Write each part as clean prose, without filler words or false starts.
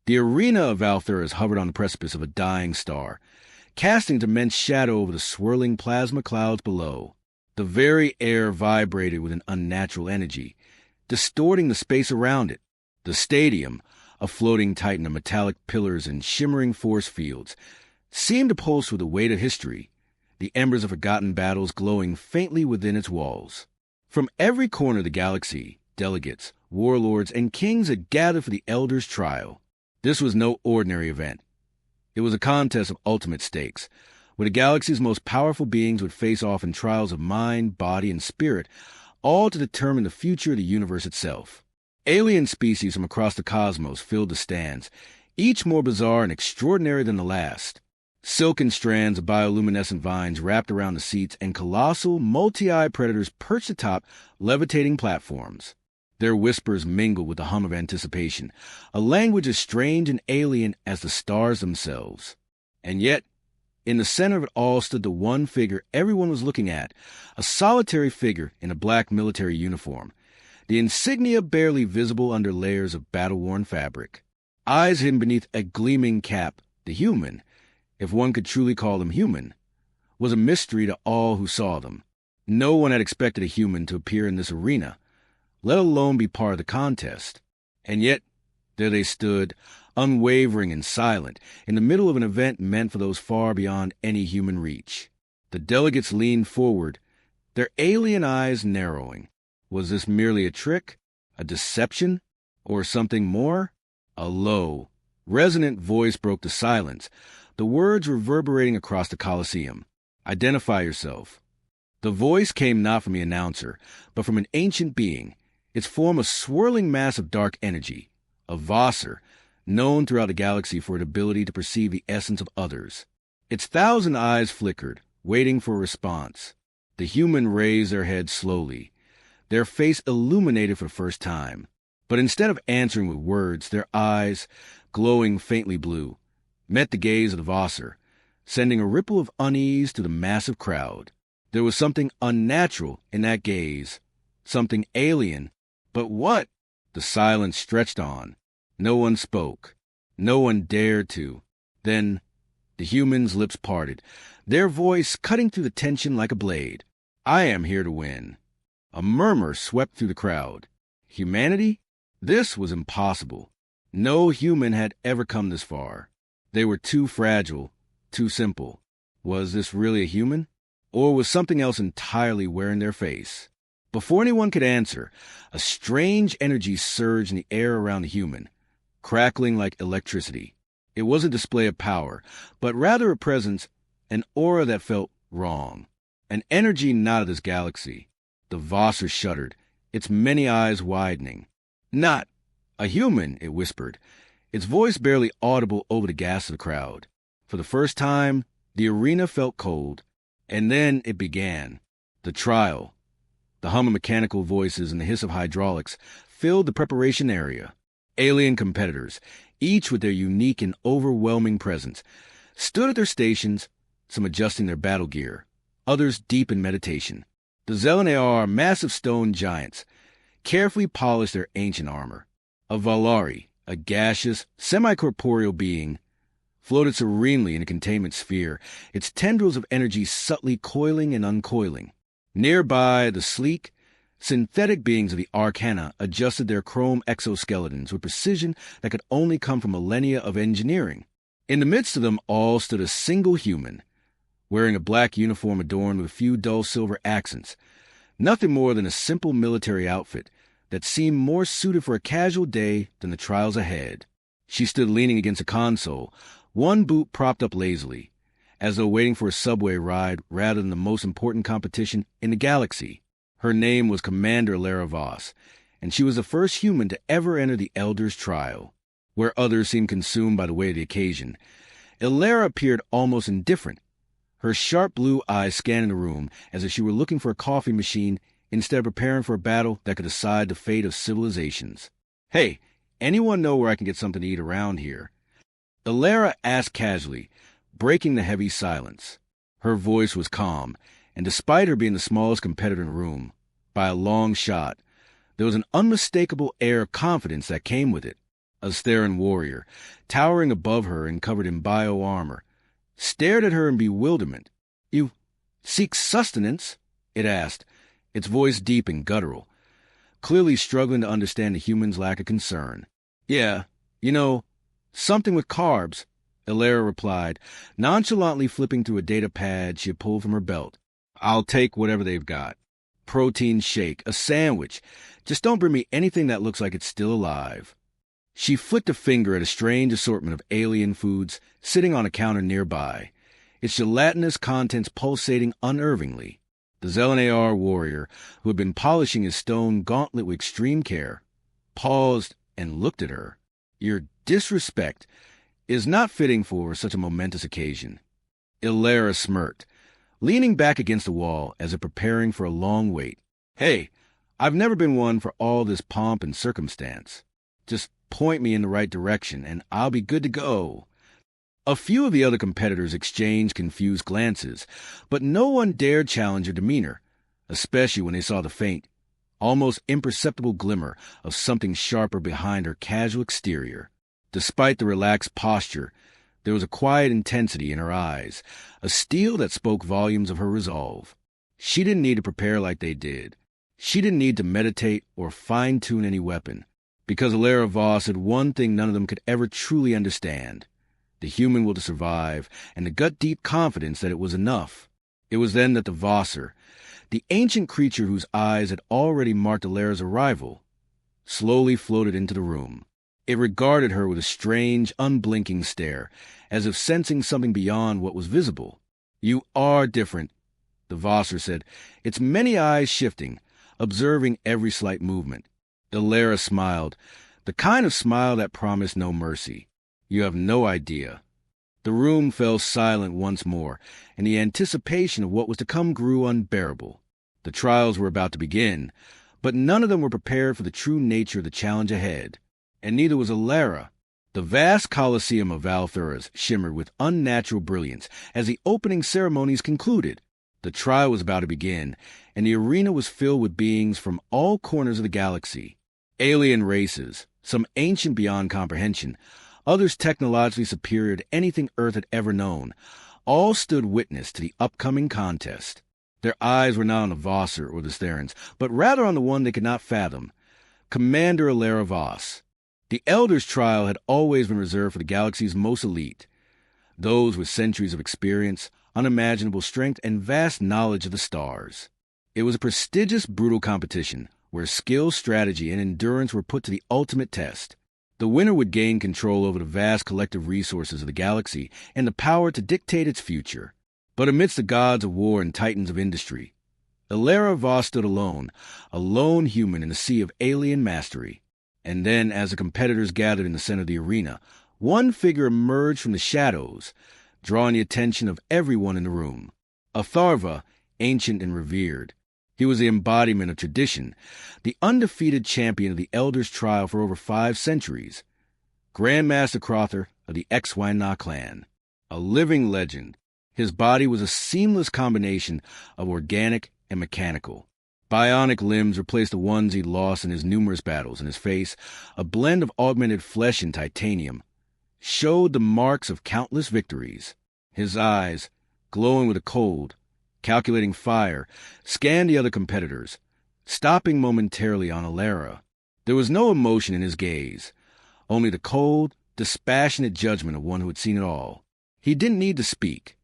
The arena of Valthuras hovered on the precipice of a dying star, casting its immense shadow over the swirling plasma clouds below. The very air vibrated with an unnatural energy, distorting the space around it. The stadium, a floating titan of metallic pillars and shimmering force fields, seemed to pulse with the weight of history, the embers of forgotten battles glowing faintly within its walls. From every corner of the galaxy, delegates, warlords, and kings had gathered for the Elders' trial. This was no ordinary event. It was a contest of ultimate stakes, where the galaxy's most powerful beings would face off in trials of mind, body, and spirit, all to determine the future of the universe itself. Alien species from across the cosmos filled the stands, each more bizarre and extraordinary than the last. Silken strands of bioluminescent vines wrapped around the seats, and colossal, multi-eyed predators perched atop levitating platforms. Their whispers mingled with the hum of anticipation, a language as strange and alien as the stars themselves. And yet, in the center of it all stood the one figure everyone was looking at, a solitary figure in a black military uniform, the insignia barely visible under layers of battle-worn fabric. Eyes hidden beneath a gleaming cap, the human, if one could truly call them human, was a mystery to all who saw them. No one had expected a human to appear in this arena, let alone be part of the contest. And yet, there they stood, unwavering and silent, in the middle of an event meant for those far beyond any human reach. The delegates leaned forward, their alien eyes narrowing. Was this merely a trick, a deception, or something more? A low, resonant voice broke the silence, the words reverberating across the Colosseum. "Identify yourself." The voice came not from the announcer, but from an ancient being, its form a swirling mass of dark energy, a Vossar, known throughout the galaxy for its ability to perceive the essence of others. Its 1,000 eyes flickered, waiting for a response. The human raised their head slowly, their face illuminated for the first time. But instead of answering with words, their eyes, glowing faintly blue, met the gaze of the Vossar, sending a ripple of unease through the massive crowd. There was something unnatural in that gaze, something alien. But what? The silence stretched on. No one spoke. No one dared to. Then the human's lips parted, their voice cutting through the tension like a blade. "I am here to win." A murmur swept through the crowd. Humanity? This was impossible. No human had ever come this far. They were too fragile, too simple. Was this really a human? Or was something else entirely wearing their face? Before anyone could answer, a strange energy surged in the air around the human, crackling like electricity. It wasn't a display of power, but rather a presence, an aura that felt wrong. An energy not of this galaxy. The Vossar shuddered, its many eyes widening. "Not a human," it whispered, its voice barely audible over the gasp of the crowd. For the first time, the arena felt cold, and then it began. The trial. The hum of mechanical voices and the hiss of hydraulics filled the preparation area. Alien competitors, each with their unique and overwhelming presence, stood at their stations, some adjusting their battle gear, others deep in meditation. The Zelenaar, massive stone giants, carefully polished their ancient armor. A Valari, a gaseous, semi-corporeal being, floated serenely in a containment sphere, its tendrils of energy subtly coiling and uncoiling. Nearby, the sleek, synthetic beings of the Arcana adjusted their chrome exoskeletons with precision that could only come from millennia of engineering. In the midst of them all stood a single human, wearing a black uniform adorned with a few dull silver accents, nothing more than a simple military outfit that seemed more suited for a casual day than the trials ahead. She stood leaning against a console, one boot propped up lazily, as though waiting for a subway ride rather than the most important competition in the galaxy. Her name was Commander Illyra Voss, and she was the first human to ever enter the Elders' trial. Where others seemed consumed by the weight of the occasion, Illyra appeared almost indifferent, her sharp blue eyes scanning the room as if she were looking for a coffee machine instead of preparing for a battle that could decide the fate of civilizations. "Hey, anyone know where I can get something to eat around here?" Illyra asked casually, breaking the heavy silence. Her voice was calm, and despite her being the smallest competitor in the room, by a long shot, there was an unmistakable air of confidence that came with it, a a Theran warrior, towering above her and covered in bio-armor, stared at her in bewilderment. "You seek sustenance?" it asked, its voice deep and guttural, clearly struggling to understand the human's lack of concern. "Yeah, something with carbs," Ilera replied, nonchalantly flipping through a data pad she had pulled from her belt. "I'll take whatever they've got. Protein shake, a sandwich. Just don't bring me anything that looks like it's still alive." She flicked a finger at a strange assortment of alien foods sitting on a counter nearby, its gelatinous contents pulsating unnervingly. The Zelenar warrior, who had been polishing his stone gauntlet with extreme care, paused and looked at her. "Your disrespect is not fitting for such a momentous occasion." Ilera smirked, leaning back against the wall as if preparing for a long wait. "Hey, I've never been one for all this pomp and circumstance. Just point me in the right direction, and I'll be good to go." A few of the other competitors exchanged confused glances, but no one dared challenge her demeanor, especially when they saw the faint, almost imperceptible glimmer of something sharper behind her casual exterior. Despite the relaxed posture, there was a quiet intensity in her eyes, a steel that spoke volumes of her resolve. She didn't need to prepare like they did. She didn't need to meditate or fine-tune any weapon, because Ilera Voss had one thing none of them could ever truly understand: the human will to survive, and the gut-deep confidence that it was enough. It was then that the Vosser, the ancient creature whose eyes had already marked Ilera's arrival, slowly floated into the room. It regarded her with a strange, unblinking stare, as if sensing something beyond what was visible. "You are different," the Vosser said, its many eyes shifting, observing every slight movement. Ilera smiled, the kind of smile that promised no mercy. "You have no idea." The room fell silent once more, and the anticipation of what was to come grew unbearable. The trials were about to begin, but none of them were prepared for the true nature of the challenge ahead. And neither was Ilera. The vast Colosseum of Valthuras shimmered with unnatural brilliance as the opening ceremonies concluded. The trial was about to begin, and the arena was filled with beings from all corners of the galaxy. Alien races, some ancient beyond comprehension, others technologically superior to anything Earth had ever known, all stood witness to the upcoming contest. Their eyes were not on the Vosser or the Therans, but rather on the one they could not fathom, Commander Ilera Voss. The Elder's trial had always been reserved for the galaxy's most elite, those with centuries of experience, unimaginable strength, and vast knowledge of the stars. It was a prestigious, brutal competition where skill, strategy, and endurance were put to the ultimate test. The winner would gain control over the vast collective resources of the galaxy and the power to dictate its future. But amidst the gods of war and titans of industry, Ilera Voss stood alone, a lone human in a sea of alien mastery. And then, as the competitors gathered in the center of the arena, one figure emerged from the shadows, drawing the attention of everyone in the room. A Tharva, ancient and revered. He was the embodiment of tradition, the undefeated champion of the Elder's trial for over 5 centuries. Grandmaster Crother of the HFY clan. A living legend. His body was a seamless combination of organic and mechanical. Bionic limbs replaced the ones he'd lost in his numerous battles, and his face, a blend of augmented flesh and titanium, showed the marks of countless victories. His eyes, glowing with a cold, calculating fire, scanned the other competitors, stopping momentarily on Ilera. There was no emotion in his gaze, only the cold, dispassionate judgment of one who had seen it all. He didn't need to speak.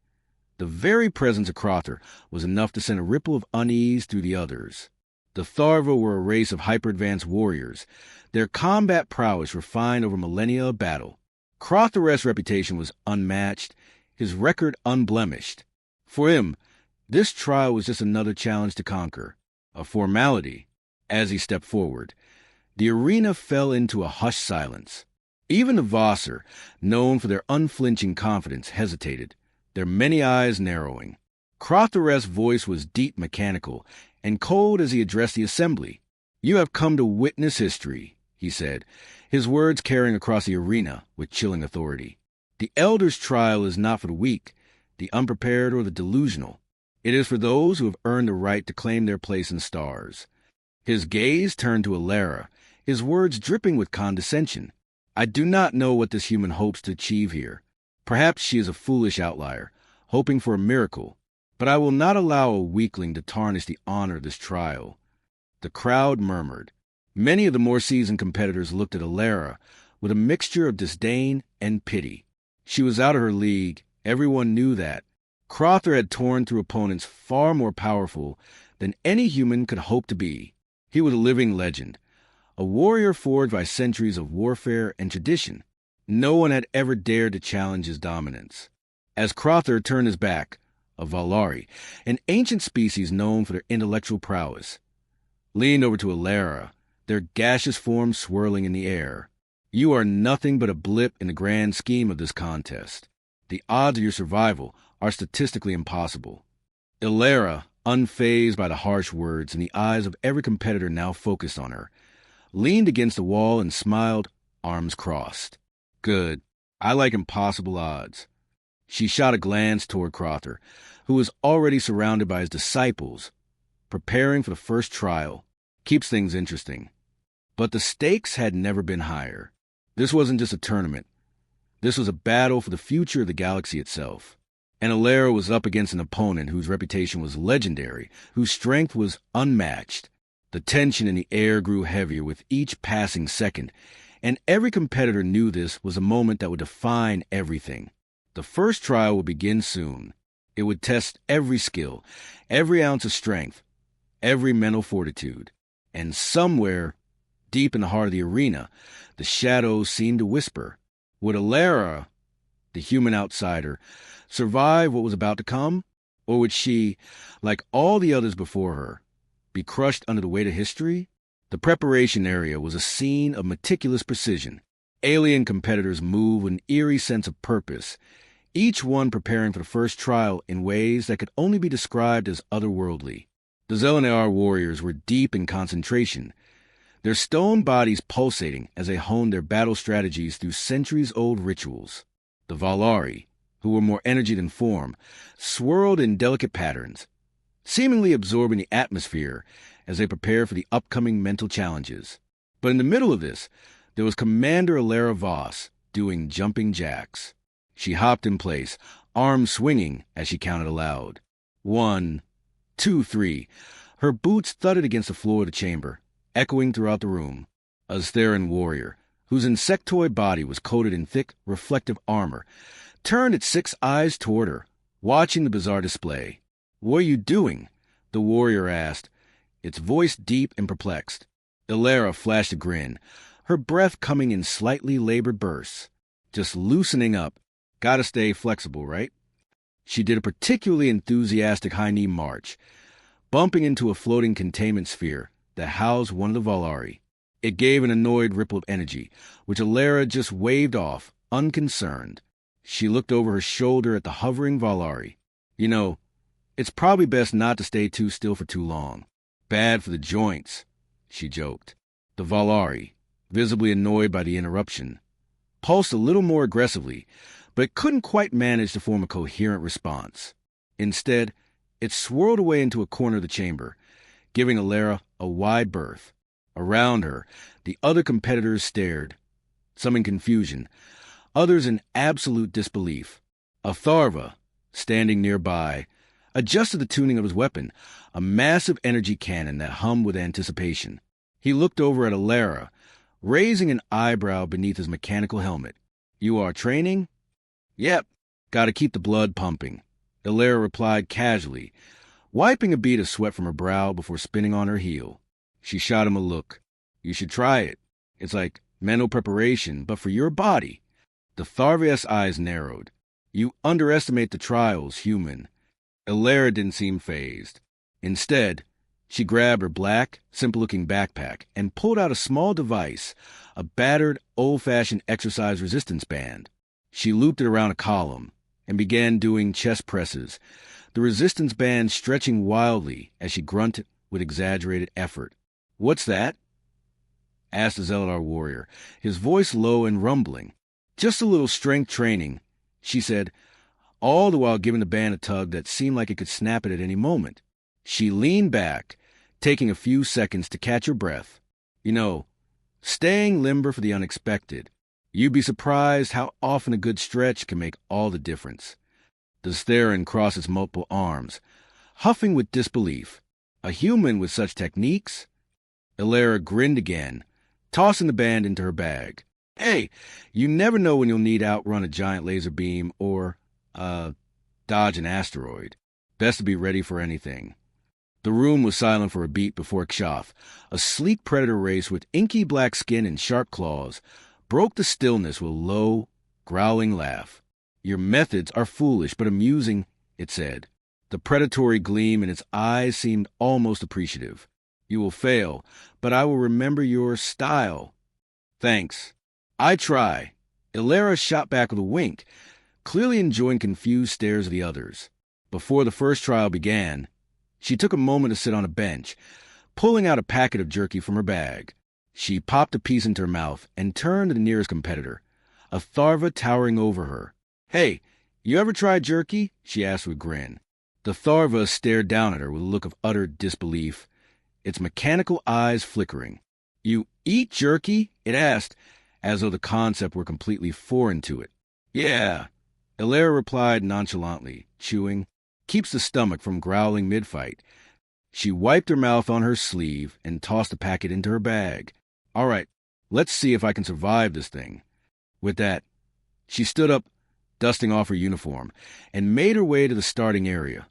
The very presence of Crother was enough to send a ripple of unease through the others. The Tharva were a race of hyper-advanced warriors, their combat prowess refined over millennia of battle. Crother's reputation was unmatched, his record unblemished. For him, this trial was just another challenge to conquer, a formality. As he stepped forward, the arena fell into a hushed silence. Even the Vosser, known for their unflinching confidence, hesitated, their many eyes narrowing. Crother's voice was deep mechanical and cold as he addressed the assembly. "You have come to witness history," he said, his words carrying across the arena with chilling authority. "The Elder's trial is not for the weak, the unprepared, or the delusional. It is for those who have earned the right to claim their place in stars." His gaze turned to Ilera, his words dripping with condescension. I do not know what this human hopes to achieve here. Perhaps she is a foolish outlier, hoping for a miracle, but I will not allow a weakling to tarnish the honor of this trial." The crowd murmured. Many of the more seasoned competitors looked at Alara with a mixture of disdain and pity. She was out of her league, everyone knew that. Crother had torn through opponents far more powerful than any human could hope to be. He was a living legend, a warrior forged by centuries of warfare and tradition. No one had ever dared to challenge his dominance. As Crother turned his back, a Valari, an ancient species known for their intellectual prowess, leaned over to Alara, their gaseous forms swirling in the air. "You are nothing but a blip in the grand scheme of this contest. The odds of your survival are statistically impossible." Alara, unfazed by the harsh words and the eyes of every competitor now focused on her, leaned against the wall and smiled, arms crossed. "Good. I like impossible odds." She shot a glance toward Crother, who was already surrounded by his disciples, preparing for the first trial. Keeps things interesting. But the stakes had never been higher. This wasn't just a tournament. This was a battle for the future of the galaxy itself. And Alara was up against an opponent whose reputation was legendary, whose strength was unmatched. The tension in the air grew heavier with each passing second, and every competitor knew this was a moment that would define everything. The first trial would begin soon. It would test every skill, every ounce of strength, every mental fortitude. And somewhere, deep in the heart of the arena, the shadows seemed to whisper, would Alara, the human outsider, survive what was about to come? Or would she, like all the others before her, be crushed under the weight of history? The preparation area was a scene of meticulous precision. Alien competitors moved with an eerie sense of purpose, each one preparing for the first trial in ways that could only be described as otherworldly. The Zelenar warriors were deep in concentration, their stone bodies pulsating as they honed their battle strategies through centuries-old rituals. The Valari, who were more energy than form, swirled in delicate patterns, seemingly absorbing the atmosphere as they prepared for the upcoming mental challenges. But in the middle of this, there was Commander Alara Voss doing jumping jacks. She hopped in place, arms swinging as she counted aloud. 1, 2, 3. Her boots thudded against the floor of the chamber, echoing throughout the room. A Ztheran warrior, whose insectoid body was coated in thick, reflective armor, turned its 6 eyes toward her, watching the bizarre display. "What are you doing?" the warrior asked, its voice deep and perplexed. Alara flashed a grin, her breath coming in slightly labored bursts. "Just loosening up. Gotta stay flexible, right?" She did a particularly enthusiastic high-knee march, bumping into a floating containment sphere that housed one of the Valari. It gave an annoyed ripple of energy, which Alara just waved off, unconcerned. She looked over her shoulder at the hovering Valari. "You know, it's probably best not to stay too still for too long. Bad for the joints," she joked. The Valari, visibly annoyed by the interruption, pulsed a little more aggressively, but couldn't quite manage to form a coherent response. Instead, it swirled away into a corner of the chamber, giving Alara a wide berth. Around her, the other competitors stared, some in confusion, others in absolute disbelief. Atharva, standing nearby, adjusted the tuning of his weapon, a massive energy cannon that hummed with anticipation. He looked over at Alara, raising an eyebrow beneath his mechanical helmet. "You are training?" "Yep. Gotta keep the blood pumping," Alara replied casually, wiping a bead of sweat from her brow before spinning on her heel. She shot him a look. "You should try it. It's like mental preparation, but for your body." The Tharvias' eyes narrowed. "You underestimate the trials, human." Alara didn't seem fazed. Instead, she grabbed her black, simple-looking backpack and pulled out a small device, a battered, old-fashioned exercise resistance band. She looped it around a column and began doing chest presses, the resistance band stretching wildly as she grunted with exaggerated effort. "What's that?" asked the Zelenar warrior, his voice low and rumbling. "Just a little strength training," she said, all the while giving the band a tug that seemed like it could snap it at any moment. She leaned back, taking a few seconds to catch her breath. "You know, staying limber for the unexpected. You'd be surprised how often a good stretch can make all the difference. The Theron crossed its multiple arms, huffing with disbelief. A human with such techniques? Ilara grinned again, tossing the band into her bag. Hey, you never know when you'll need to outrun a giant laser beam or, dodge an asteroid. Best to be ready for anything. The room was silent for a beat before Kshath, a sleek predator race with inky black skin and sharp claws, broke the stillness with a low, growling laugh. Your methods are foolish but amusing, it said. The predatory gleam in its eyes seemed almost appreciative. You will fail, but I will remember your style. Thanks. I try. Ilara shot back with a wink, clearly enjoying confused stares of the others. Before the first trial began, she took a moment to sit on a bench, pulling out a packet of jerky from her bag. She popped a piece into her mouth and turned to the nearest competitor, a Tharva towering over her. Hey, you ever tried jerky? She asked with a grin. The Tharva stared down at her with a look of utter disbelief, its mechanical eyes flickering. You eat jerky? It asked, as though the concept were completely foreign to it. Yeah, Ilara replied nonchalantly, chewing. Keeps the stomach from growling mid-fight. She wiped her mouth on her sleeve and tossed the packet into her bag. All right, let's see if I can survive this thing. With that, she stood up, dusting off her uniform, and made her way to the starting area,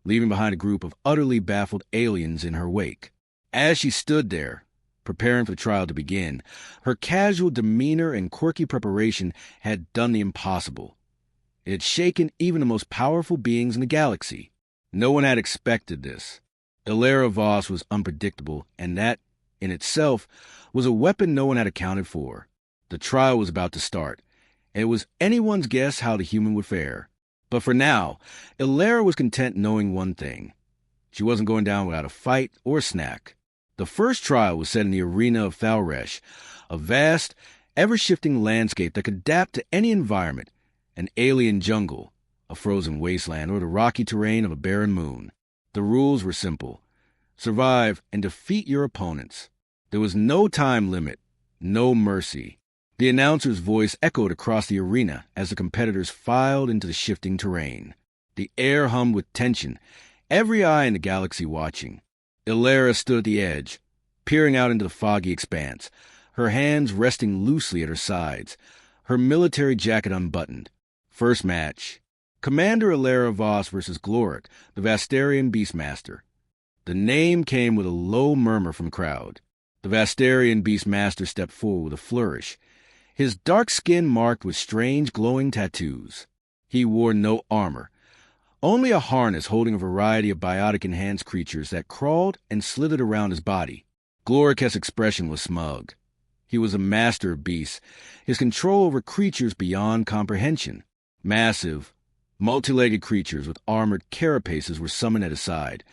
leaving behind a group of utterly baffled aliens in her wake. As she stood there, preparing for the trial to begin, her casual demeanor and quirky preparation had done the impossible. It had shaken even the most powerful beings in the galaxy. No one had expected this. Ilara Voss was unpredictable, and that, in itself, was a weapon no one had accounted for. The trial was about to start, and it was anyone's guess how the human would fare. But for now, Ilara was content knowing one thing. She wasn't going down without a fight or a snack. The first trial was set in the arena of Thalresh, a vast, ever-shifting landscape that could adapt to any environment, an alien jungle, a frozen wasteland, or the rocky terrain of a barren moon. The rules were simple. Survive and defeat your opponents. There was no time limit, no mercy. The announcer's voice echoed across the arena as the competitors filed into the shifting terrain. The air hummed with tension, every eye in the galaxy watching. Ilara stood at the edge, peering out into the foggy expanse, her hands resting loosely at her sides, her military jacket unbuttoned. First match. Commander Ilara Voss versus Gloric, the Vastarian Beastmaster. The name came with a low murmur from the crowd. The Vastarian Beastmaster stepped forward with a flourish, his dark skin marked with strange glowing tattoos. He wore no armor, only a harness holding a variety of biotic-enhanced creatures that crawled and slithered around his body. Gloric's expression was smug. He was a master of beasts, his control over creatures beyond comprehension. Massive, multi-legged creatures with armored carapaces were summoned at his side,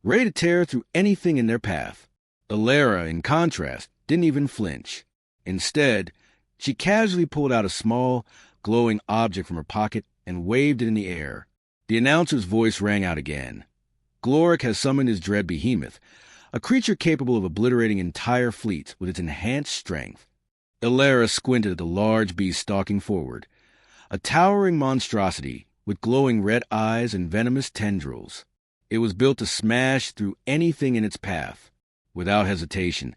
ready to tear through anything in their path. Ilara, in contrast, didn't even flinch. Instead, she casually pulled out a small, glowing object from her pocket and waved it in the air. The announcer's voice rang out again. Gloric has summoned his dread behemoth, a creature capable of obliterating entire fleets with its enhanced strength. Ilara squinted at the large beast stalking forward, a towering monstrosity with glowing red eyes and venomous tendrils. It was built to smash through anything in its path. Without hesitation,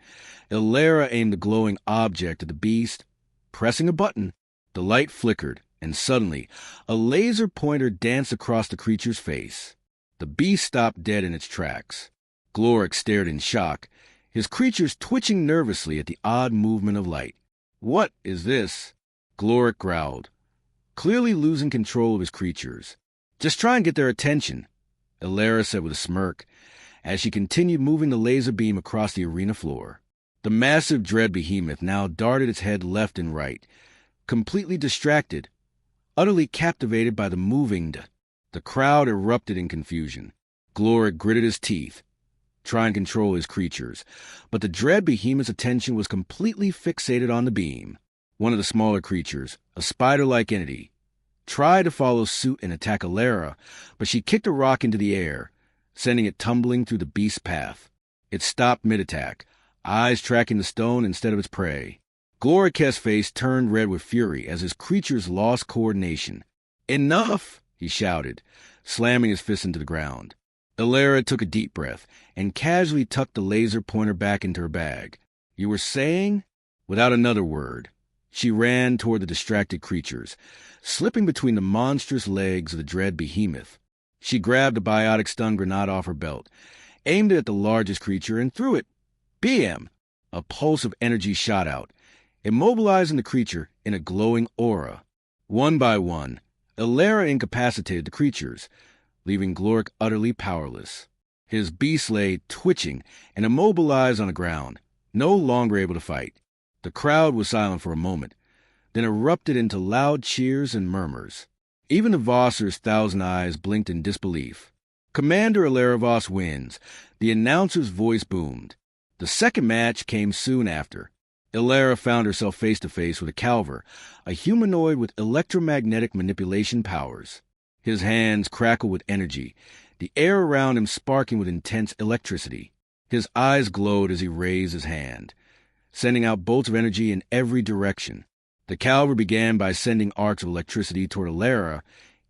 Ilara aimed the glowing object at the beast. Pressing a button, the light flickered, and suddenly, a laser pointer danced across the creature's face. The beast stopped dead in its tracks. Gloric stared in shock, his creatures twitching nervously at the odd movement of light. What is this? Gloric growled, clearly losing control of his creatures. Just try and get their attention, Ilara said with a smirk, as she continued moving the laser beam across the arena floor. The massive dread behemoth now darted its head left and right, completely distracted, utterly captivated by the moving. The crowd erupted in confusion. Gloric gritted his teeth, trying to control his creatures, but the dread behemoth's attention was completely fixated on the beam. One of the smaller creatures, a spider-like entity, tried to follow suit and attack Ilara, but she kicked a rock into the air, sending it tumbling through the beast's path. It stopped mid-attack, eyes tracking the stone instead of its prey. Glorik's face turned red with fury as his creatures lost coordination. "Enough!" he shouted, slamming his fist into the ground. Illyra took a deep breath and casually tucked the laser pointer back into her bag. "You were saying?" Without another word, she ran toward the distracted creatures, slipping between the monstrous legs of the dread behemoth. She grabbed a biotic stun grenade off her belt, aimed it at the largest creature, and threw it. BM! A pulse of energy shot out, immobilizing the creature in a glowing aura. One by one, Illyra incapacitated the creatures, leaving Glorik utterly powerless. His beast lay twitching and immobilized on the ground, no longer able to fight. The crowd was silent for a moment, then erupted into loud cheers and murmurs. Even the Vossers' thousand eyes blinked in disbelief. "Commander Illyra Voss wins," the announcer's voice boomed. The second match came soon after. Illyra found herself face-to-face with a Calver, a humanoid with electromagnetic manipulation powers. His hands crackled with energy, the air around him sparking with intense electricity. His eyes glowed as he raised his hand, sending out bolts of energy in every direction. The Calver began by sending arcs of electricity toward Illyra,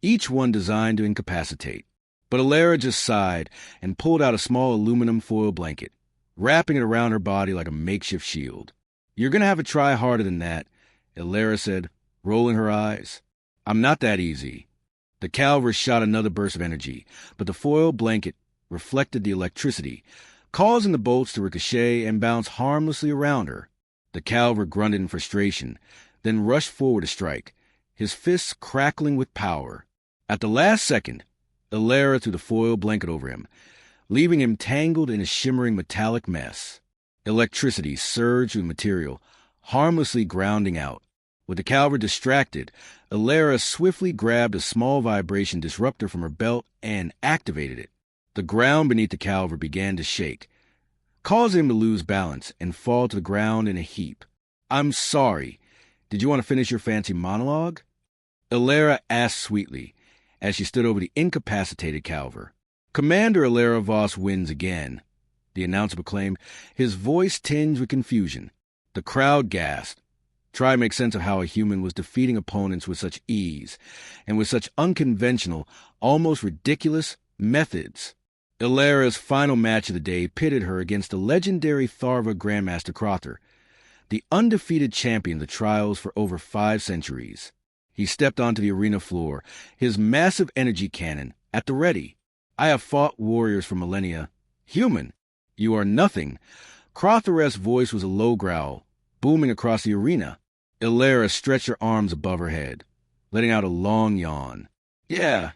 each one designed to incapacitate. But Illyra just sighed and pulled out a small aluminum foil blanket, wrapping it around her body like a makeshift shield. "You're going to have to try harder than that," Illyra said, rolling her eyes. "I'm not that easy." The Calver shot another burst of energy, but the foil blanket reflected the electricity, causing the bolts to ricochet and bounce harmlessly around her. The Calver grunted in frustration, then rushed forward to strike, his fists crackling with power. At the last second, Illyra threw the foil blanket over him, leaving him tangled in a shimmering metallic mess. Electricity surged through the material, harmlessly grounding out. With the Calver distracted, Illyra swiftly grabbed a small vibration disruptor from her belt and activated it. The ground beneath the Calver began to shake, causing him to lose balance and fall to the ground in a heap. "I'm sorry. Did you want to finish your fancy monologue?" Illyra asked sweetly, as she stood over the incapacitated Calver. "Commander Illyra Voss wins again," the announcer proclaimed, his voice tinged with confusion. The crowd gasped, trying to make sense of how a human was defeating opponents with such ease, and with such unconventional, almost ridiculous methods. Illyra's final match of the day pitted her against the legendary Tharva Grandmaster Crother, the undefeated champion of the trials for over 5 centuries. He stepped onto the arena floor, his massive energy cannon at the ready. "I have fought warriors for millennia. Human, you are nothing." Crother's voice was a low growl, booming across the arena. Illyra stretched her arms above her head, letting out a long yawn. Yeah,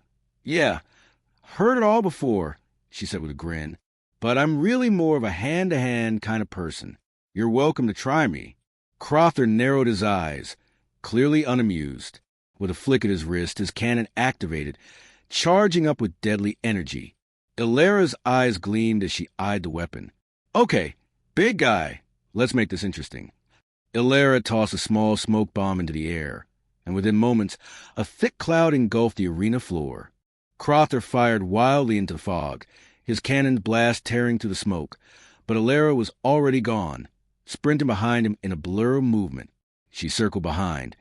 heard it all before," she said with a grin. "But I'm really more of a hand-to-hand kind of person. You're welcome to try me." Crother narrowed his eyes, clearly unamused. With a flick of his wrist, his cannon activated, charging up with deadly energy. Illyra's eyes gleamed as she eyed the weapon. "Okay, big guy, let's make this interesting." Illyra tossed a small smoke bomb into the air, and within moments, a thick cloud engulfed the arena floor. Crother fired wildly into the fog, his cannon's blast tearing through the smoke, but Illyra was already gone, sprinting behind him in a blur of movement. She circled behind,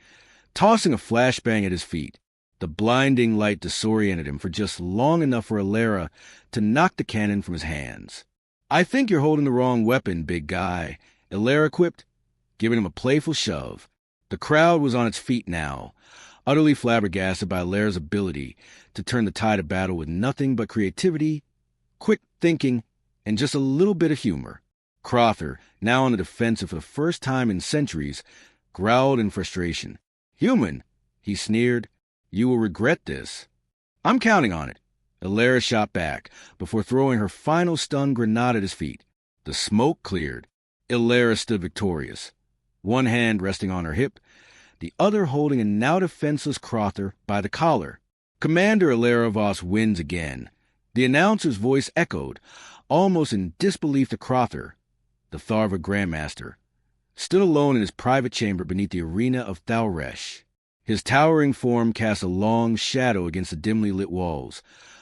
tossing a flashbang at his feet. The blinding light disoriented him for just long enough for Illyra to knock the cannon from his hands. "I think you're holding the wrong weapon, big guy," Illyra quipped, giving him a playful shove. The crowd was on its feet now, utterly flabbergasted by Illyra's ability to turn the tide of battle with nothing but creativity, quick thinking, and just a little bit of humor. Crother, now on the defensive for the first time in centuries, growled in frustration. "Human," he sneered, "you will regret this." "I'm counting on it." Illyra shot back, before throwing her final stun grenade at his feet. The smoke cleared. Illyra stood victorious, one hand resting on her hip, the other holding a now defenseless Crother by the collar. "Commander Illyra Voss wins again." The announcer's voice echoed, almost in disbelief to Crother. The Tharva Grandmaster stood alone in his private chamber beneath the arena of Thalresh. His towering form cast a long shadow against the dimly lit walls,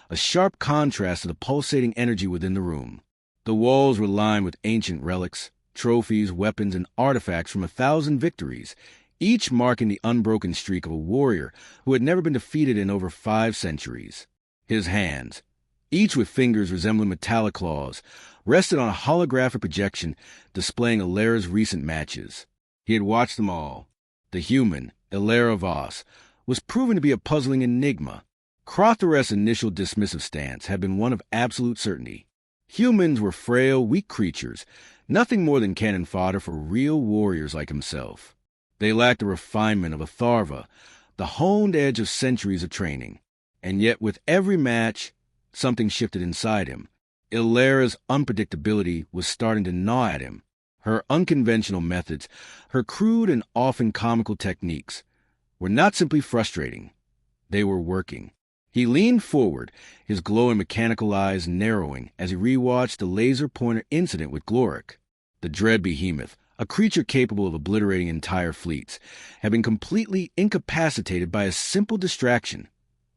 a sharp contrast to the pulsating energy within the room. The walls were lined with ancient relics, trophies, weapons, and artifacts from 1,000 victories, each marking the unbroken streak of a warrior who had never been defeated in over 5 centuries. His hands, each with fingers resembling metallic claws, rested on a holographic projection displaying Ilera's recent matches. He had watched them all. The human, Ilera Voss, was proven to be a puzzling enigma. Crothore's initial dismissive stance had been one of absolute certainty. Humans were frail, weak creatures, nothing more than cannon fodder for real warriors like himself. They lacked the refinement of a Tharva, the honed edge of centuries of training. And yet with every match, something shifted inside him. Ilera's unpredictability was starting to gnaw at him. Her unconventional methods, her crude and often comical techniques, were not simply frustrating. They were working. He leaned forward, his glowing mechanical eyes narrowing as he rewatched the laser pointer incident with Gloric. The dread behemoth, a creature capable of obliterating entire fleets, had been completely incapacitated by a simple distraction,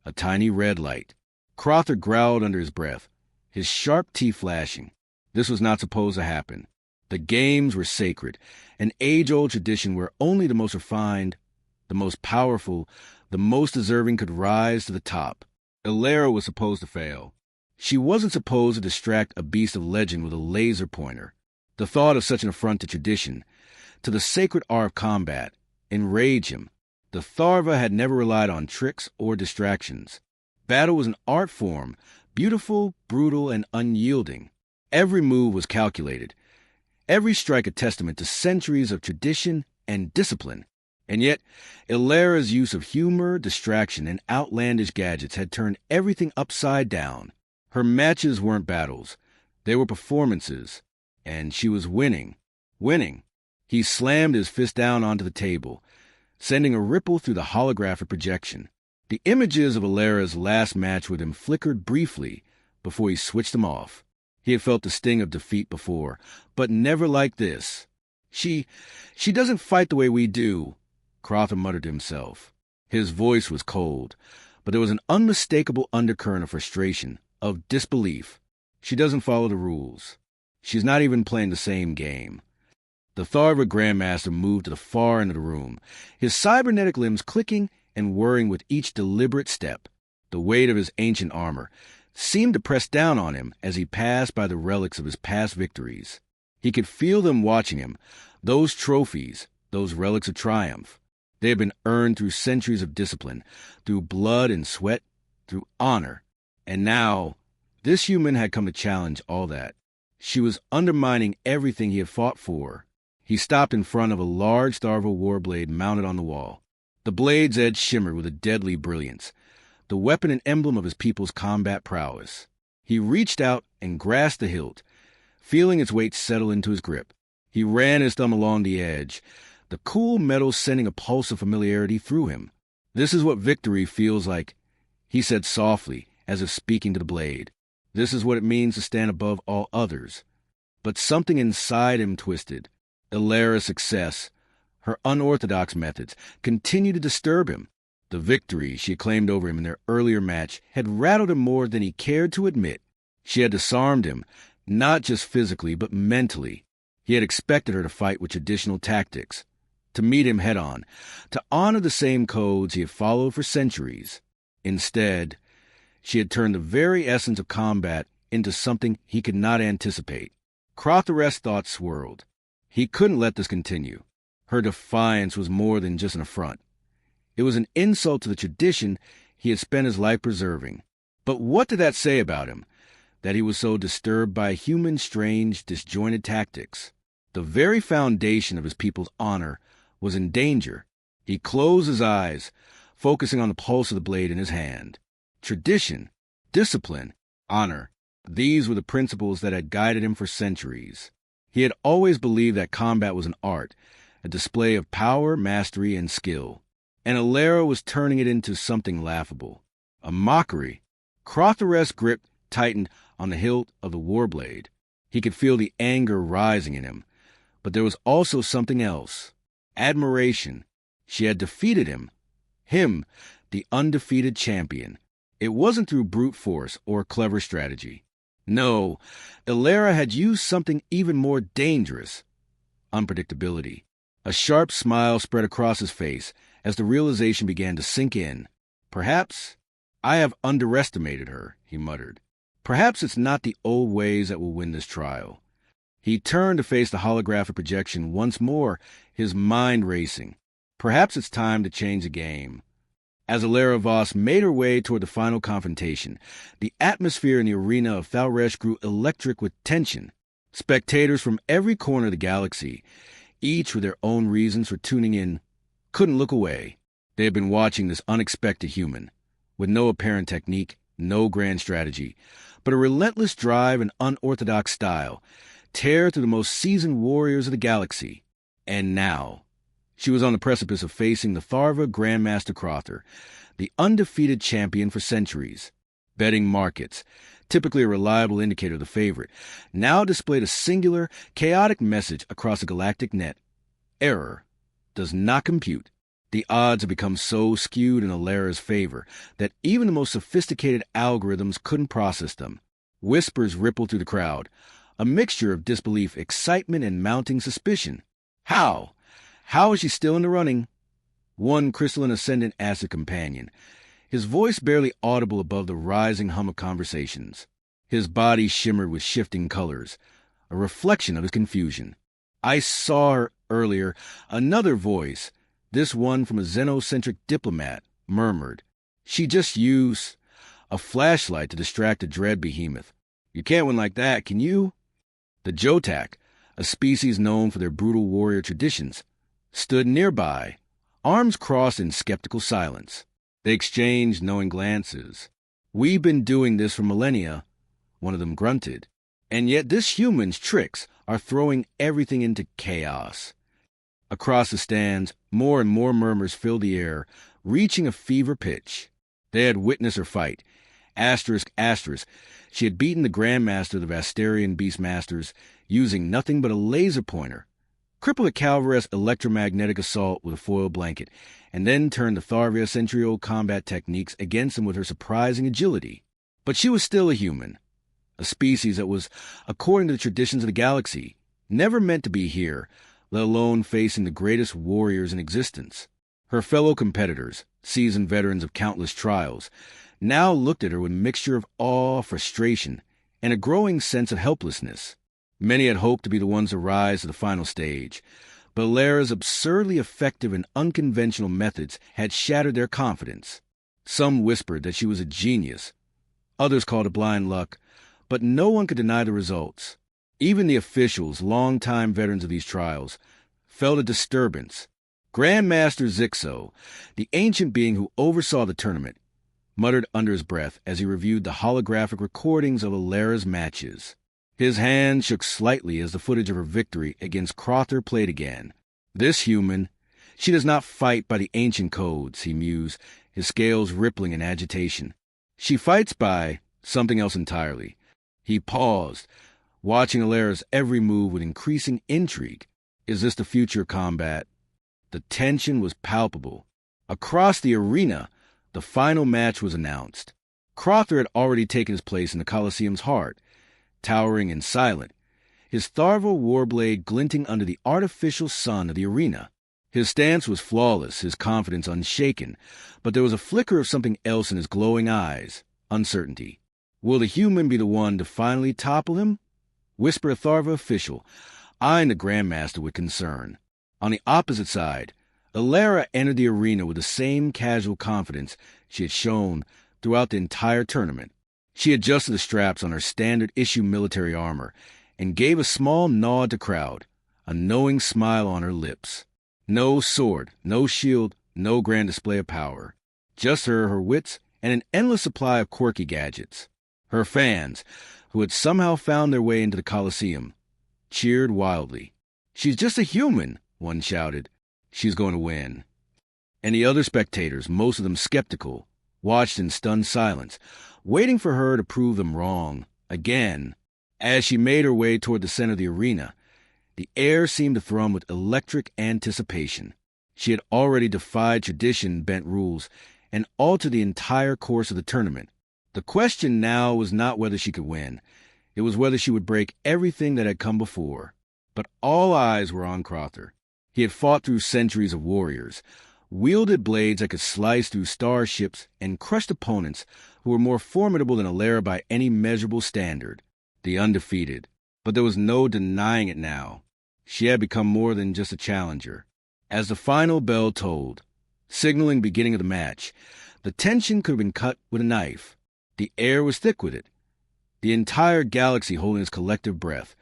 a tiny red light. Crother growled under his breath, his sharp teeth flashing. This was not supposed to happen. The games were sacred, an age-old tradition where only the most refined, the most powerful, the most deserving could rise to the top. Ilera was supposed to fail. She wasn't supposed to distract a beast of legend with a laser pointer. The thought of such an affront to tradition, to the sacred art of combat, enraged him. The Tharva had never relied on tricks or distractions. Battle was an art form, beautiful, brutal, and unyielding. Every move was calculated, every strike a testament to centuries of tradition and discipline. And yet, Ilera's use of humor, distraction, and outlandish gadgets had turned everything upside down. Her matches weren't battles. They were performances. And she was winning. Winning. He slammed his fist down onto the table, sending a ripple through the holographic projection. The images of Ilera's last match with him flickered briefly before he switched them off. He had felt the sting of defeat before, but never like this. She doesn't fight the way we do, Crother muttered to himself. His voice was cold, but there was an unmistakable undercurrent of frustration, of disbelief. She doesn't follow the rules. She's not even playing the same game. The Tharva Grandmaster moved to the far end of the room, his cybernetic limbs clicking and whirring with each deliberate step. The weight of his ancient armor seemed to press down on him as he passed by the relics of his past victories. He could feel them watching him, those trophies, those relics of triumph. They had been earned through centuries of discipline, through blood and sweat, through honor. And now, this human had come to challenge all that. She was undermining everything he had fought for. He stopped in front of a large Tharva warblade mounted on the wall. The blade's edge shimmered with a deadly brilliance, the weapon and emblem of his people's combat prowess. He reached out and grasped the hilt, feeling its weight settle into his grip. He ran his thumb along the edge, the cool metal sending a pulse of familiarity through him. "This is what victory feels like," he said softly, as if speaking to the blade. "This is what it means to stand above all others." But something inside him twisted. Ilera's success, her unorthodox methods, continued to disturb him. The victory she claimed over him in their earlier match had rattled him more than he cared to admit. She had disarmed him, not just physically, but mentally. He had expected her to fight with traditional tactics, to meet him head-on, to honor the same codes he had followed for centuries. Instead, she had turned the very essence of combat into something he could not anticipate. Crothore's thoughts swirled. He couldn't let this continue. Her defiance was more than just an affront. It was an insult to the tradition he had spent his life preserving. But what did that say about him? That he was so disturbed by human strange, disjointed tactics. The very foundation of his people's honor was in danger. He closed his eyes, focusing on the pulse of the blade in his hand. Tradition, discipline, honor. These were the principles that had guided him for centuries. He had always believed that combat was an art, a display of power, mastery, and skill. And Ilera was turning it into something laughable, a mockery. Crothore's grip tightened on the hilt of the warblade. He could feel the anger rising in him. But there was also something else. Admiration. She had defeated him. Him, the undefeated champion. It wasn't through brute force or clever strategy. No, Ilera had used something even more dangerous. unpredictability. A sharp smile spread across his face as the realization began to sink in. Perhaps I have underestimated her, he muttered. Perhaps it's not the old ways that will win this trial. He turned to face the holographic projection once more, his mind racing. Perhaps it's time to change the game. As Alara Voss made her way toward the final confrontation, the atmosphere in the arena of Thalresh grew electric with tension. Spectators from every corner of the galaxy, each with their own reasons for tuning in, couldn't look away. They had been watching this unexpected human, with no apparent technique, no grand strategy, but a relentless drive and unorthodox style, tear through the most seasoned warriors of the galaxy. And now, she was on the precipice of facing the Tharva Grandmaster Crother, the undefeated champion for centuries. Betting markets, typically a reliable indicator of the favorite, now displayed a singular, chaotic message across the galactic net. Error does not compute. The odds have become so skewed in Alara's favor that even the most sophisticated algorithms couldn't process them. Whispers rippled through the crowd, a mixture of disbelief, excitement, and mounting suspicion. How? How is she still in the running? One crystalline ascendant asked a companion, his voice barely audible above the rising hum of conversations. His body shimmered with shifting colors, a reflection of his confusion. I saw her earlier, another voice, this one from a xenocentric diplomat, murmured. She just used a flashlight to distract a dread behemoth. You can't win like that, can you? The Jotak, a species known for their brutal warrior traditions, stood nearby, arms crossed in skeptical silence. They exchanged knowing glances. We've been doing this for millennia, one of them grunted. And yet this human's tricks are throwing everything into chaos. Across the stands, more and more murmurs filled the air, reaching a fever pitch. They had witnessed her fight. Asterisk, asterisk. She had beaten the Grandmaster of the Vastarian Beastmasters using nothing but a laser pointer, crippled a Calvarez electromagnetic assault with a foil blanket, and then turned the Tharvia century-old combat techniques against him with her surprising agility. But she was still a human, a species that was, according to the traditions of the galaxy, never meant to be here, let alone facing the greatest warriors in existence. Her fellow competitors, seasoned veterans of countless trials, now looked at her with a mixture of awe, frustration, and a growing sense of helplessness. Many had hoped to be the ones to rise to the final stage, but Alara's absurdly effective and unconventional methods had shattered their confidence. Some whispered that she was a genius. Others called it blind luck, but no one could deny the results. Even the officials, long-time veterans of these trials, felt a disturbance. Grandmaster Zixo, the ancient being who oversaw the tournament, muttered under his breath as he reviewed the holographic recordings of Alara's matches. His hand shook slightly as the footage of her victory against Crother played again. This human, she does not fight by the ancient codes, he mused, his scales rippling in agitation. She fights by something else entirely. He paused, watching Alara's every move with increasing intrigue. Is this the future of combat? The tension was palpable. Across the arena, the final match was announced. Crother had already taken his place in the Colosseum's heart, towering and silent, his Tharva warblade glinting under the artificial sun of the arena. His stance was flawless, his confidence unshaken, but there was a flicker of something else in his glowing eyes, uncertainty. Will the human be the one to finally topple him? Whispered a Tharva official, eyeing the Grandmaster with concern. On the opposite side, Alara entered the arena with the same casual confidence she had shown throughout the entire tournament. She adjusted the straps on her standard-issue military armor and gave a small nod to crowd, a knowing smile on her lips. No sword, no shield, no grand display of power. Just her wits, and an endless supply of quirky gadgets. Her fans, who had somehow found their way into the Colosseum, cheered wildly. She's just a human, one shouted. She's going to win. And the other spectators, most of them skeptical, watched in stunned silence, waiting for her to prove them wrong, again. As she made her way toward the center of the arena, the air seemed to thrum with electric anticipation. She had already defied tradition-bent rules and altered the entire course of the tournament. The question now was not whether she could win. It was whether she would break everything that had come before. But all eyes were on Crother. He had fought through centuries of warriors, wielded blades that could slice through starships, and crushed opponents who were more formidable than Alara by any measurable standard. The undefeated. But there was no denying it now. She had become more than just a challenger. As the final bell tolled, signaling beginning of the match, the tension could have been cut with a knife. The air was thick with it. The entire galaxy holding its collective breath,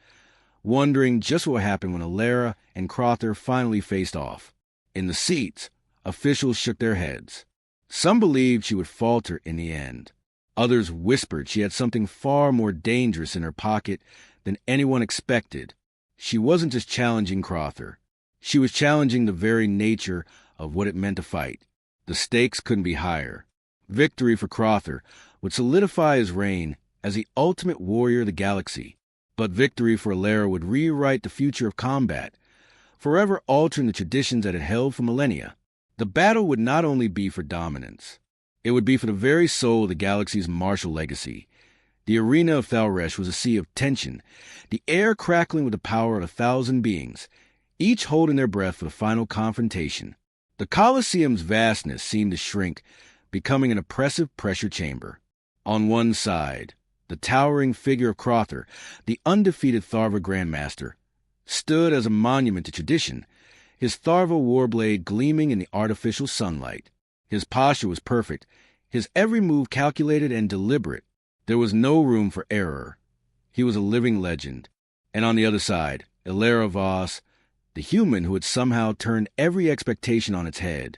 wondering just what would happen when Alara and Crother finally faced off. In the seats, officials shook their heads. Some believed she would falter in the end. Others whispered she had something far more dangerous in her pocket than anyone expected. She wasn't just challenging Crother. She was challenging the very nature of what it meant to fight. The stakes couldn't be higher. Victory for Crother would solidify his reign as the ultimate warrior of the galaxy. But victory for Alara would rewrite the future of combat, forever altering the traditions that had held for millennia. The battle would not only be for dominance. It would be for the very soul of the galaxy's martial legacy. The arena of Thalresh was a sea of tension, the air crackling with the power of 1,000 beings, each holding their breath for the final confrontation. The Colosseum's vastness seemed to shrink, becoming an oppressive pressure chamber. On one side, the towering figure of Crother, the undefeated Tharva Grandmaster, stood as a monument to tradition, his Tharva warblade gleaming in the artificial sunlight. His posture was perfect, his every move calculated and deliberate. There was no room for error. He was a living legend. And on the other side, Alara Voss, the human who had somehow turned every expectation on its head,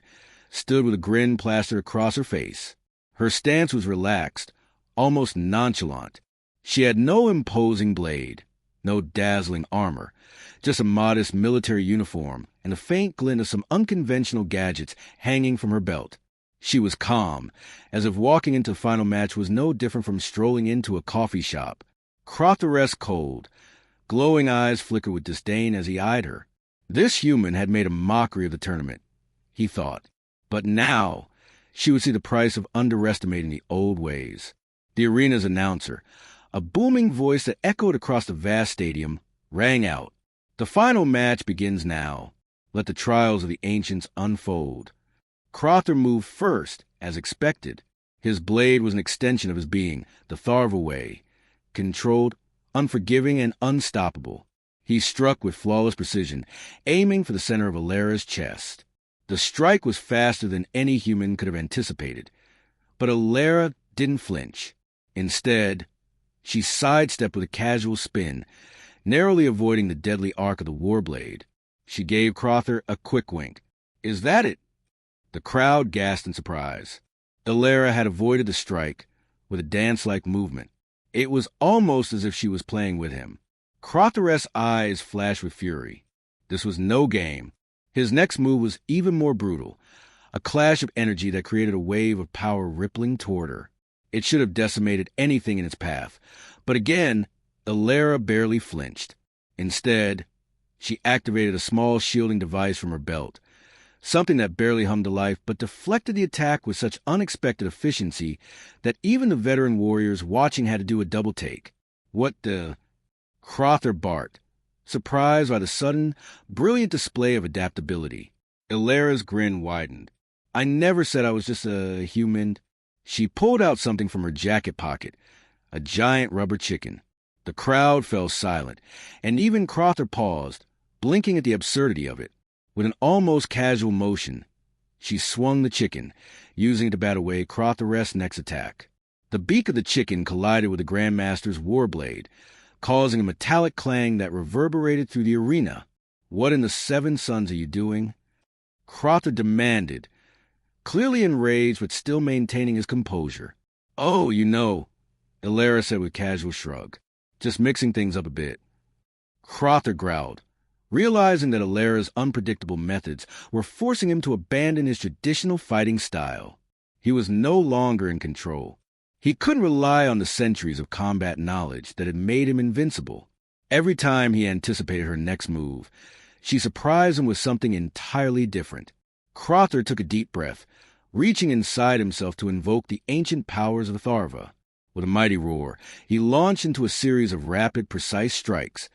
stood with a grin plastered across her face. Her stance was relaxed, almost nonchalant. She had no imposing blade, no dazzling armor, just a modest military uniform and a faint glint of some unconventional gadgets hanging from her belt. She was calm, as if walking into the final match was no different from strolling into a coffee shop. Crother-esque cold, glowing eyes flickered with disdain as he eyed her. This human had made a mockery of the tournament, he thought. But now she would see the price of underestimating the old ways. The arena's announcer, a booming voice that echoed across the vast stadium, rang out. The final match begins now. Let the trials of the ancients unfold. Crother moved first, as expected. His blade was an extension of his being, the Tharva way, controlled, unforgiving, and unstoppable. He struck with flawless precision, aiming for the center of Alara's chest. The strike was faster than any human could have anticipated. But Alara didn't flinch. Instead, she sidestepped with a casual spin, narrowly avoiding the deadly arc of the warblade. She gave Crother a quick wink. "Is that it?" The crowd gasped in surprise. Alara had avoided the strike with a dance-like movement. It was almost as if she was playing with him. Crother-esque eyes flashed with fury. This was no game. His next move was even more brutal, a clash of energy that created a wave of power rippling toward her. It should have decimated anything in its path. But again, Alara barely flinched. Instead, she activated a small shielding device from her belt, something that barely hummed to life but deflected the attack with such unexpected efficiency that even the veteran warriors watching had to do a double take. What the... Crother barked, surprised by the sudden, brilliant display of adaptability. Alara's grin widened. "I never said I was just a human." She pulled out something from her jacket pocket, a giant rubber chicken. The crowd fell silent, and even Crother paused, blinking at the absurdity of it. With an almost casual motion, she swung the chicken, using it to bat away Crother-esque's next attack. The beak of the chicken collided with the Grandmaster's warblade, causing a metallic clang that reverberated through the arena. "What in the seven suns are you doing?" Crother demanded, clearly enraged but still maintaining his composure. "Oh, Alara said with casual shrug, just mixing things up a bit." Crother growled, realizing that Alara's unpredictable methods were forcing him to abandon his traditional fighting style. He was no longer in control. He couldn't rely on the centuries of combat knowledge that had made him invincible. Every time he anticipated her next move, she surprised him with something entirely different. Crother took a deep breath, reaching inside himself to invoke the ancient powers of the Tharva. With a mighty roar, he launched into a series of rapid, precise strikes,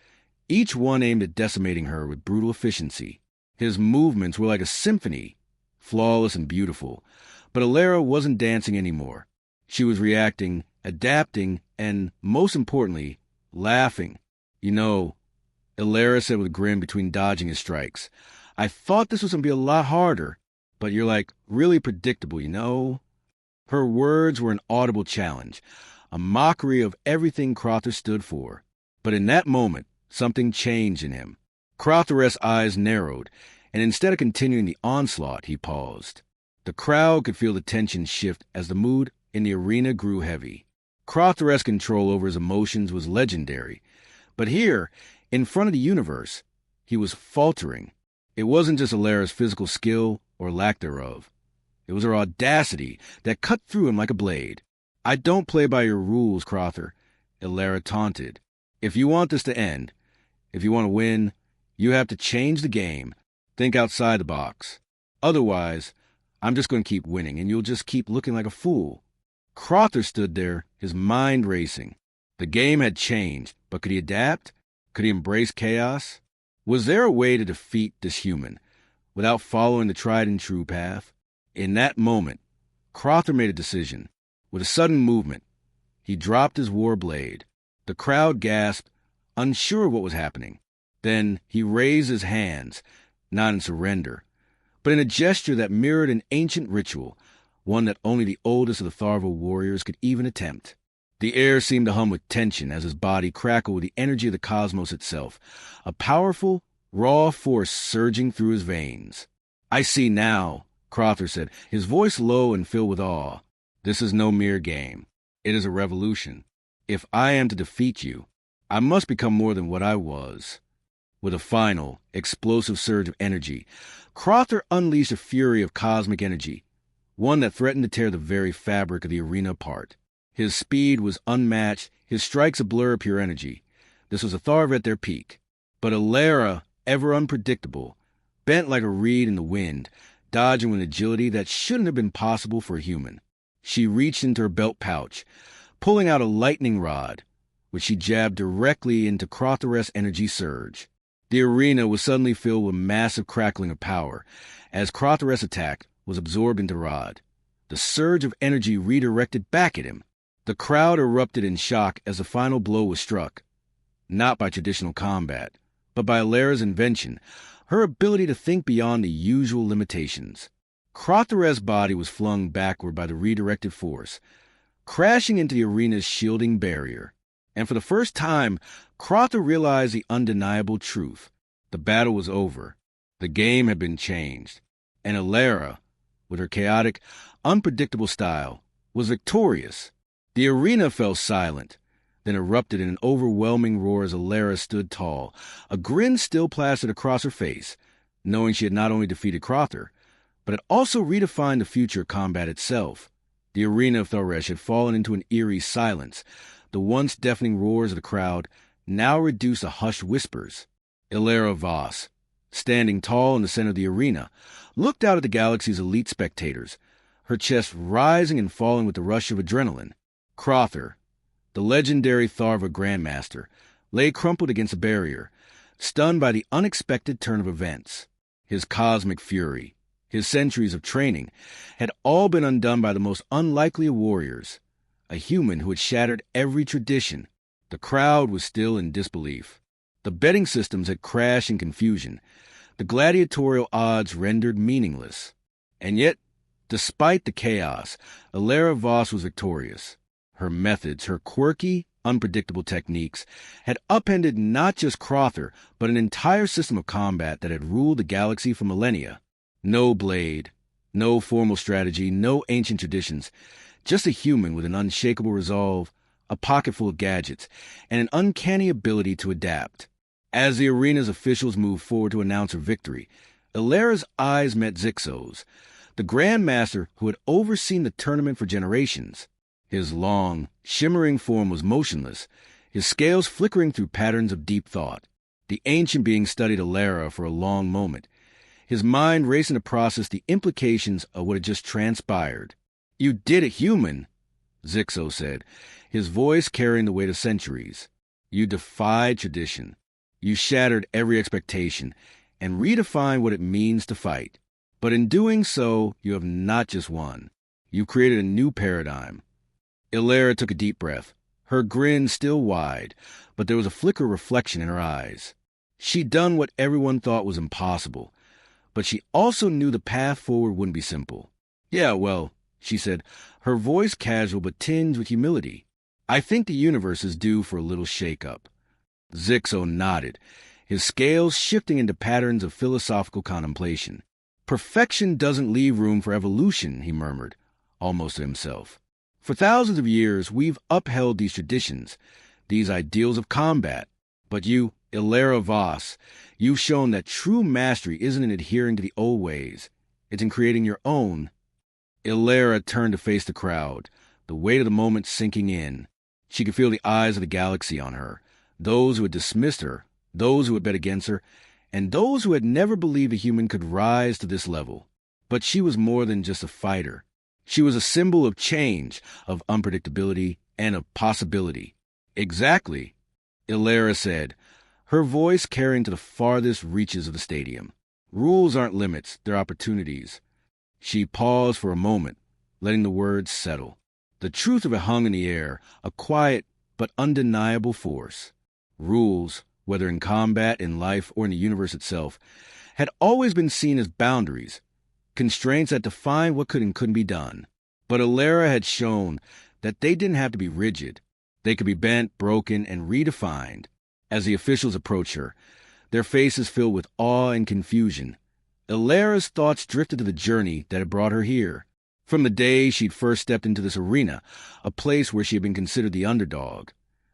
each one aimed at decimating her with brutal efficiency. His movements were like a symphony, flawless and beautiful. But Alara wasn't dancing anymore. She was reacting, adapting, and, most importantly, laughing. "You know," Alara said with a grin between dodging his strikes, "I thought this was going to be a lot harder, but you're like really predictable, you know?" Her words were an audible challenge, a mockery of everything Crother stood for. But in that moment, something changed in him. Crother's eyes narrowed, and instead of continuing the onslaught, he paused. The crowd could feel the tension shift as the mood in the arena grew heavy. Crother's control over his emotions was legendary. But here, in front of the universe, he was faltering. It wasn't just Alara's physical skill or lack thereof. It was her audacity that cut through him like a blade. "I don't play by your rules, Crother," Alara taunted. "If you want this to end, if you want to win, you have to change the game. Think outside the box. Otherwise, I'm just going to keep winning, and you'll just keep looking like a fool." Crother stood there, his mind racing. The game had changed, but could he adapt? Could he embrace chaos? Was there a way to defeat this human without following the tried-and-true path? In that moment, Crother made a decision. With a sudden movement, he dropped his war blade. The crowd gasped, unsure of what was happening. Then he raised his hands, not in surrender, but in a gesture that mirrored an ancient ritual, one that only the oldest of the Tharva warriors could even attempt. The air seemed to hum with tension as his body crackled with the energy of the cosmos itself, a powerful, raw force surging through his veins. "I see now," Crother said, his voice low and filled with awe. "This is no mere game. It is a revolution. If I am to defeat you, I must become more than what I was." With a final, explosive surge of energy, Crother unleashed a fury of cosmic energy, one that threatened to tear the very fabric of the arena apart. His speed was unmatched, his strikes a blur of pure energy. This was a Tharva at their peak. But Alara, ever unpredictable, bent like a reed in the wind, dodging with agility that shouldn't have been possible for a human. She reached into her belt pouch, pulling out a lightning rod, which she jabbed directly into Crother's energy surge. The arena was suddenly filled with massive crackling of power, as Crother's attack was absorbed into Rod. The surge of energy redirected back at him. The crowd erupted in shock as the final blow was struck. Not by traditional combat, but by Alara's invention, her ability to think beyond the usual limitations. Crother's body was flung backward by the redirected force, crashing into the arena's shielding barrier. And for the first time, Crother realized the undeniable truth. The battle was over. The game had been changed. And Alara, with her chaotic, unpredictable style, was victorious. The arena fell silent, then erupted in an overwhelming roar as Alara stood tall, a grin still plastered across her face, knowing she had not only defeated Crother, but had also redefined the future of combat itself. The arena of Thoresh had fallen into an eerie silence. The once deafening roars of the crowd now reduced to hushed whispers. Alara Voss, standing tall in the center of the arena, looked out at the galaxy's elite spectators, her chest rising and falling with the rush of adrenaline. Crother, the legendary Tharva Grandmaster, lay crumpled against a barrier, stunned by the unexpected turn of events. His cosmic fury, his centuries of training, had all been undone by the most unlikely of warriors, a human who had shattered every tradition. The crowd was still in disbelief. The betting systems had crashed in confusion, the gladiatorial odds rendered meaningless. And yet, despite the chaos, Alara Voss was victorious. Her methods, her quirky, unpredictable techniques, had upended not just Crother, but an entire system of combat that had ruled the galaxy for millennia. No blade, no formal strategy, no ancient traditions, just a human with an unshakable resolve, a pocket full of gadgets, and an uncanny ability to adapt. As the arena's officials moved forward to announce her victory, Alara's eyes met Zixo's, the Grandmaster who had overseen the tournament for generations. His long, shimmering form was motionless, his scales flickering through patterns of deep thought. The ancient being studied Alara for a long moment, his mind racing to process the implications of what had just transpired. "You did it, human," Zixo said, his voice carrying the weight of centuries. "You defied tradition. You shattered every expectation and redefined what it means to fight. But in doing so, you have not just won. You created a new paradigm. Ilera took a deep breath, her grin still wide, but there was a flicker of reflection in her eyes. She'd done what everyone thought was impossible, but she also knew the path forward wouldn't be simple. Yeah, well, she said, her voice casual but tinged with humility. I think the universe is due for a little shake-up. Zixo nodded, his scales shifting into patterns of philosophical contemplation. Perfection doesn't leave room for evolution, he murmured, almost to himself. For thousands of years, we've upheld these traditions, these ideals of combat. But you, Ilera Voss, you've shown that true mastery isn't in adhering to the old ways. It's in creating your own. Ilera turned to face the crowd, the weight of the moment sinking in. She could feel the eyes of the galaxy on her, those who had dismissed her, those who had bet against her, and those who had never believed a human could rise to this level. But she was more than just a fighter. She was a symbol of change, of unpredictability, and of possibility. Exactly, Ilera said, her voice carrying to the farthest reaches of the stadium. Rules aren't limits, they're opportunities. She paused for a moment, letting the words settle. The truth of it hung in the air, a quiet but undeniable force. Rules, whether in combat, in life, or in the universe itself, had always been seen as boundaries, constraints that defined what could and couldn't be done. But Ilera had shown that they didn't have to be rigid. They could be bent, broken, and redefined. As the officials approached her, their faces filled with awe and confusion, Ilera's thoughts drifted to the journey that had brought her here. From the day she'd first stepped into this arena, a place where she had been considered the underdog,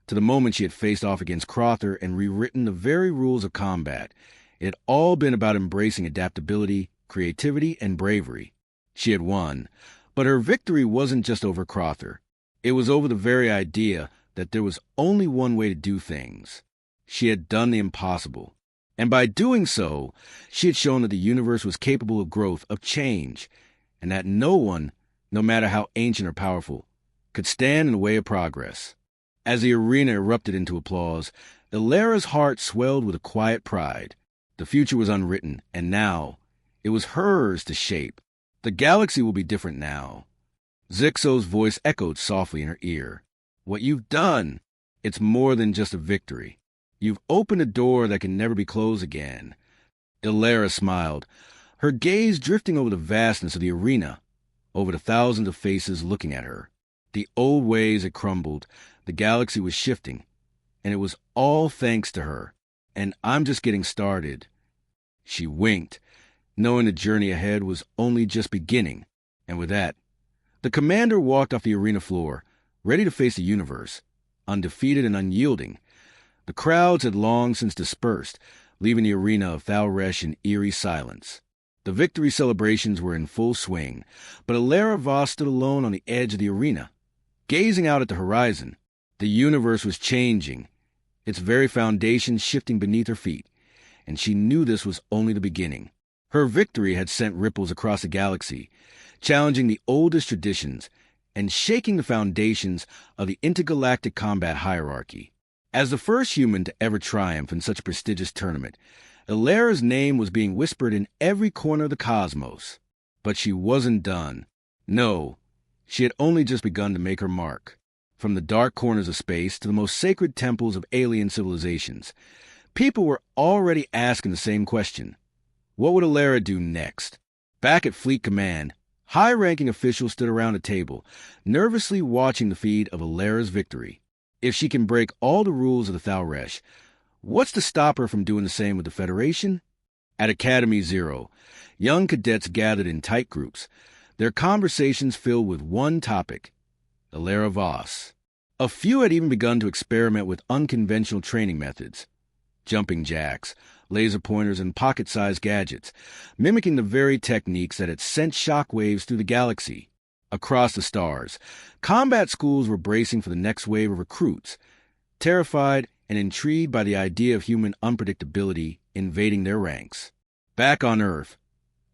to the moment she had faced off against Crother and rewritten the very rules of combat, it had all been about embracing adaptability, creativity, and bravery. She had won, but her victory wasn't just over Crother. It was over the very idea that there was only one way to do things. She had done the impossible. And by doing so, she had shown that the universe was capable of growth, of change, and that no one, no matter how ancient or powerful, could stand in the way of progress. As the arena erupted into applause, Ilera's heart swelled with a quiet pride. The future was unwritten, and now it was hers to shape. The galaxy will be different now. Zixo's voice echoed softly in her ear. What you've done, it's more than just a victory. You've opened a door that can never be closed again. Ilera smiled, her gaze drifting over the vastness of the arena, over the thousands of faces looking at her. The old ways had crumbled, the galaxy was shifting, and it was all thanks to her. And I'm just getting started. She winked, knowing the journey ahead was only just beginning. And with that, the commander walked off the arena floor, ready to face the universe, undefeated and unyielding. The crowds had long since dispersed, leaving the arena of Thalresh in eerie silence. The victory celebrations were in full swing, but Ilera Voss stood alone on the edge of the arena, gazing out at the horizon. The universe was changing, its very foundations shifting beneath her feet, and she knew this was only the beginning. Her victory had sent ripples across the galaxy, challenging the oldest traditions and shaking the foundations of the intergalactic combat hierarchy. As the first human to ever triumph in such a prestigious tournament, Ilera's name was being whispered in every corner of the cosmos. But she wasn't done. No, she had only just begun to make her mark. From the dark corners of space to the most sacred temples of alien civilizations, people were already asking the same question. What would Ilera do next? Back at Fleet Command, high-ranking officials stood around a table, nervously watching the feed of Ilera's victory. If she can break all the rules of the Thalresh, what's to stop her from doing the same with the Federation? At Academy Zero, young cadets gathered in tight groups, their conversations filled with one topic, Ilera Voss. A few had even begun to experiment with unconventional training methods, jumping jacks, laser pointers, and pocket-sized gadgets, mimicking the very techniques that had sent shockwaves through the galaxy. Across the stars, combat schools were bracing for the next wave of recruits, terrified and intrigued by the idea of human unpredictability invading their ranks. Back on Earth,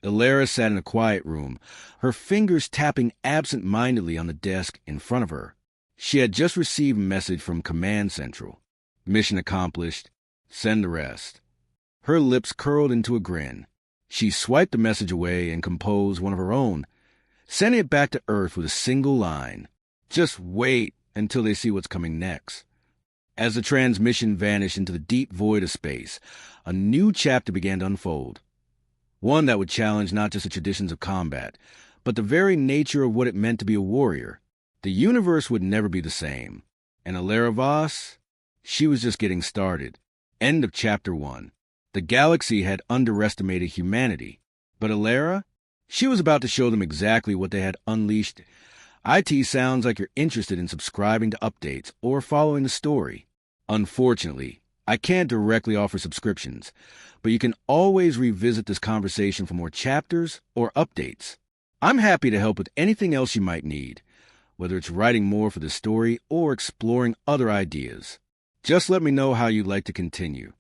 Ilera sat in a quiet room, her fingers tapping absent-mindedly on the desk in front of her. She had just received a message from Command Central. Mission accomplished. Send the rest. Her lips curled into a grin. She swiped the message away and composed one of her own, sending it back to Earth with a single line. Just wait until they see what's coming next. As the transmission vanished into the deep void of space, a new chapter began to unfold. One that would challenge not just the traditions of combat, but the very nature of what it meant to be a warrior. The universe would never be the same. And Alara Voss, she was just getting started. End of Chapter 1. The galaxy had underestimated humanity, but Alara, she was about to show them exactly what they had unleashed. IT sounds like you're interested in subscribing to updates or following the story. Unfortunately, I can't directly offer subscriptions, but you can always revisit this conversation for more chapters or updates. I'm happy to help with anything else you might need, whether it's writing more for the story or exploring other ideas. Just let me know how you'd like to continue.